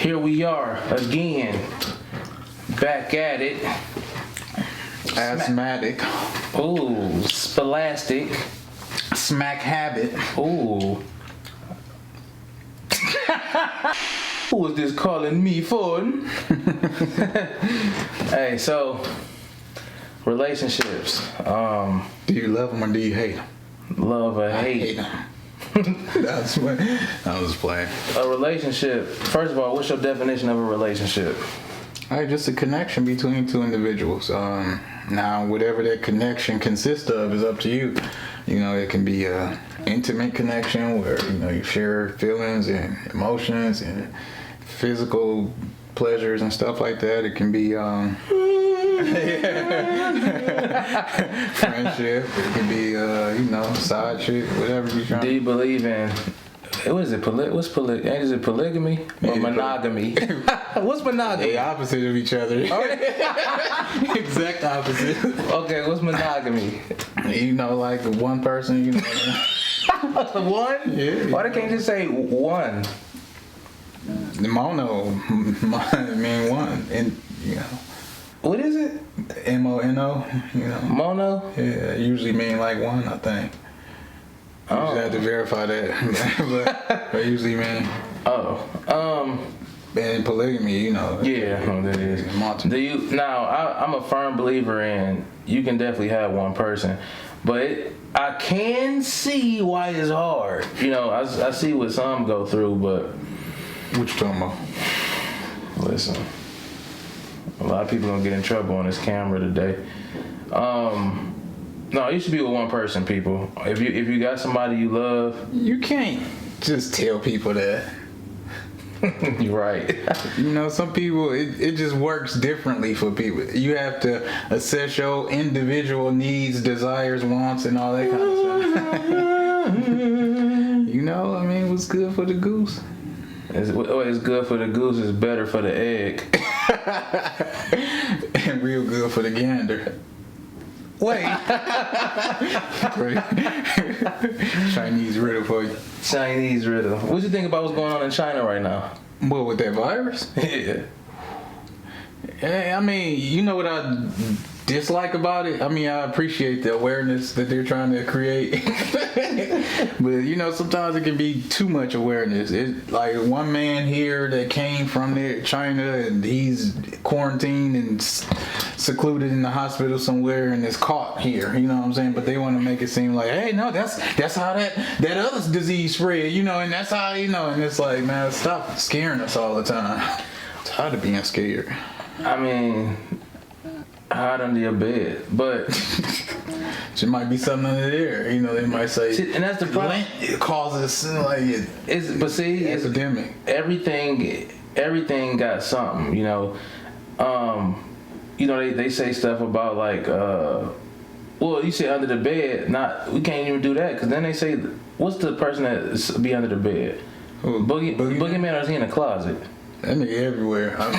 Here we are again, back at it. Asthmatic. Ooh, scholastic. Smack habit. Ooh. Who is this calling me phone? Hey, so relationships. Do you love them or do you hate them? Love or I hate? them. That's what I was playing. A relationship. First of all, what's your definition of a relationship? Just a connection between two individuals. Now, whatever that connection consists of is up to you. You know, it can be a intimate connection where, you know, you share feelings and emotions and physical pleasures and stuff like that. It can be friendship. It can be side chick, whatever you're trying. Do you believe in what is it? Is it polygamy or monogamy? What's monogamy? The opposite of each other. Exact opposite. Okay, what's monogamy? You know, like one person, you know. One? Yeah. Why they can't just say one? The mono, I mean one, and you know. What is it? MONO, you know. Mono? Yeah, usually mean like one, I think. You just have to verify that, but I usually mean. And polygamy, you know. Yeah, no, that is. Do you now? I'm a firm believer in you can definitely have one person, but I can see why it's hard. You know, I see what some go through, but. What you talking about? Listen, a lot of people gonna get in trouble on this camera today. No, you should be with one person, people. If you got somebody you love, you can't just tell people that. You're right. You know, some people it just works differently for people. You have to assess your individual needs, desires, wants, and all that kind of stuff. You know, I mean, what's good for the goose? It's good for the goose is better for the egg. And real good for the gander. Wait. Chinese riddle for you. Chinese riddle. What you think about what's going on in China right now? What, with that virus? Yeah. I mean, you know what I dislike about it? I mean, I appreciate the awareness that they're trying to create. But, you know, sometimes it can be too much awareness. It's like one man here that came from China and he's quarantined and secluded in the hospital somewhere and is caught here. You know what I'm saying? But they want to make it seem like, hey, no, that's how that other disease spread, you know, and that's how, you know, and it's like, man, stop scaring us all the time. I'm tired of being scared. I mean, hide under your bed, but there might be something under there. You know, they might say, and that's the problem. It causes like it's epidemic. Everything got something. You know, they say stuff about like, well, you say under the bed. We can't even do that because then they say, what's the person that be under the bed? Boogeyman, or is he in the closet? That nigga everywhere. I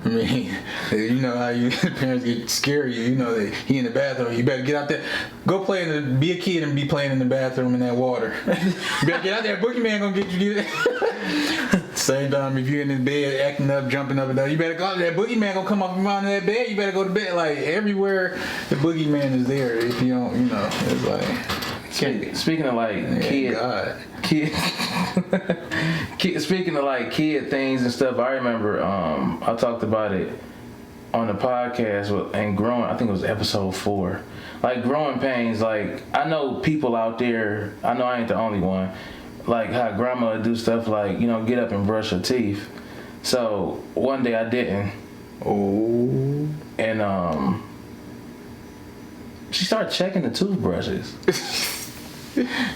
mean, you know how parents get scared. You know that he in the bathroom. You better get out there. Go play be a kid and be playing in the bathroom in that water. You better get out there. Boogeyman gonna get you. Same time, if you're in the bed acting up, jumping up and down, you better go out there. Boogeyman gonna come up from under that bed. You better go to bed. Like everywhere, the boogeyman is there. If you don't, you know, it's like. Speaking of like speaking of like kid things and stuff, I remember I talked about it on the podcast and growing. I think it was episode 4. Like growing pains. Like I know people out there. I know I ain't the only one. Like how grandma would do stuff like, you know, get up and brush her teeth. So one day I didn't. Oh. And she started checking the toothbrushes.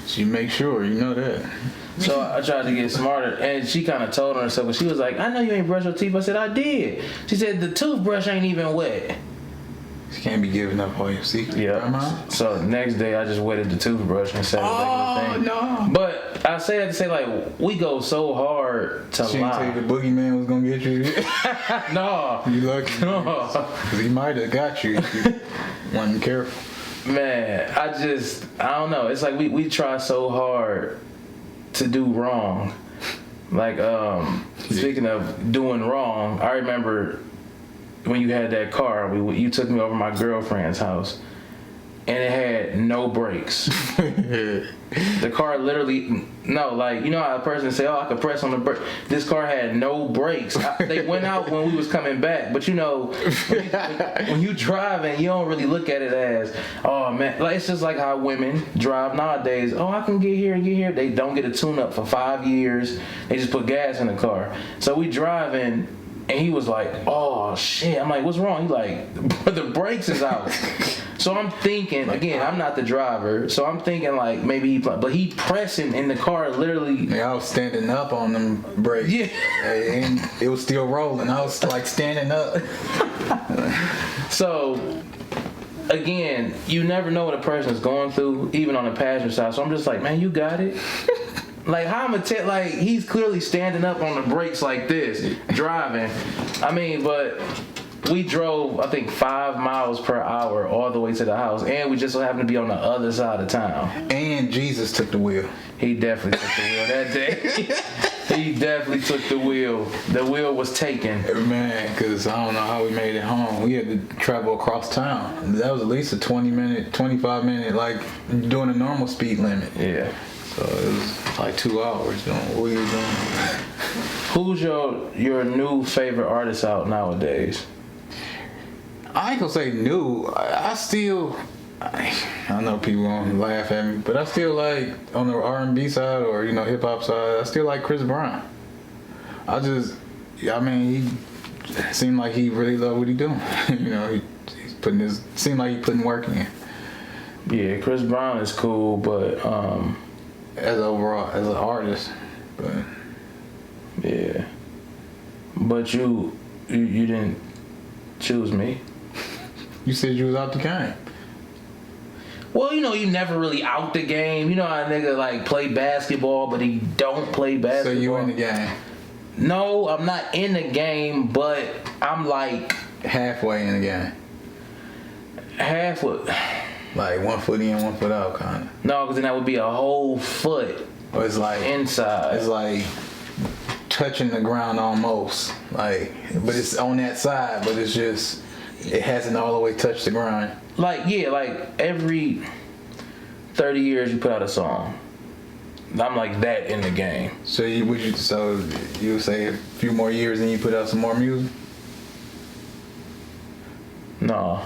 She makes sure, you know that. So I tried to get smarter, and she kind of told on herself, but she was like, I know you ain't brushed your teeth. I said, I did. She said, the toothbrush ain't even wet. You can't be giving up all your secrets. Yeah. So next day, I just wetted the toothbrush and said, oh, no. But I say that to say, like, we go so hard to lie. She didn't tell you the boogeyman was going to get you? No. You lucky. No. Because he might have got you if you weren't careful. Man, I don't know. It's like we try so hard to do wrong, Like, speaking of doing wrong, I remember when you had that car, you took me over my girlfriend's house, and it had no brakes. The car literally, no, like, you know how a person say, oh, I could press on the brake. This car had no brakes. They went out when we was coming back, but you know, when you driving, you don't really look at it as, oh man, like, it's just like how women drive nowadays. Oh, I can get here and get here. They don't get a tune-up for 5 years. They just put gas in the car. So we driving, and he was like, oh shit. I'm like, what's wrong? He like, the brakes is out. So I'm thinking, again, I'm not the driver, so I'm thinking like maybe but he pressing in the car literally. Yeah, I was standing up on them brakes. Yeah. And it was still rolling. I was like standing up. So again, you never know what a person's going through, even on the passenger side. So I'm just like, man, you got it. Like, how I'm gonna like, he's clearly standing up on the brakes like this, driving. I mean, but we drove, I think, 5 miles per hour all the way to the house, and we just so happened to be on the other side of town. And Jesus took the wheel. He definitely took the wheel that day. He definitely took the wheel. The wheel was taken. Man, because I don't know how we made it home. We had to travel across town. That was at least a 25 minute, like, doing a normal speed limit. Yeah. So it was like 2 hours doing what we were doing. Who's your new favorite artist out nowadays? I ain't gonna say new. I know people gonna laugh at me, but I still like, on the R&B side or, you know, hip hop side, I still like Chris Brown. He seemed like he really loved what he doing. You know, he's seemed like he putting work in. Yeah, Chris Brown is cool, but as an artist, but yeah. But you didn't choose me. You said you was out the game. Well, you know, you never really out the game. You know how a nigga like play basketball, but he don't play basketball. So you in the game? No, I'm not in the game, but I'm like halfway in the game. Halfway. Like 1 foot in, 1 foot out, kind of. No, because then that would be a whole foot. Or it's like inside. It's like touching the ground almost. Like, but it's on that side, but it's just, it hasn't all the way touched the ground. Like, yeah, like every 30 years you put out a song. I'm like that in the game. So you would say a few more years and you put out some more music? No.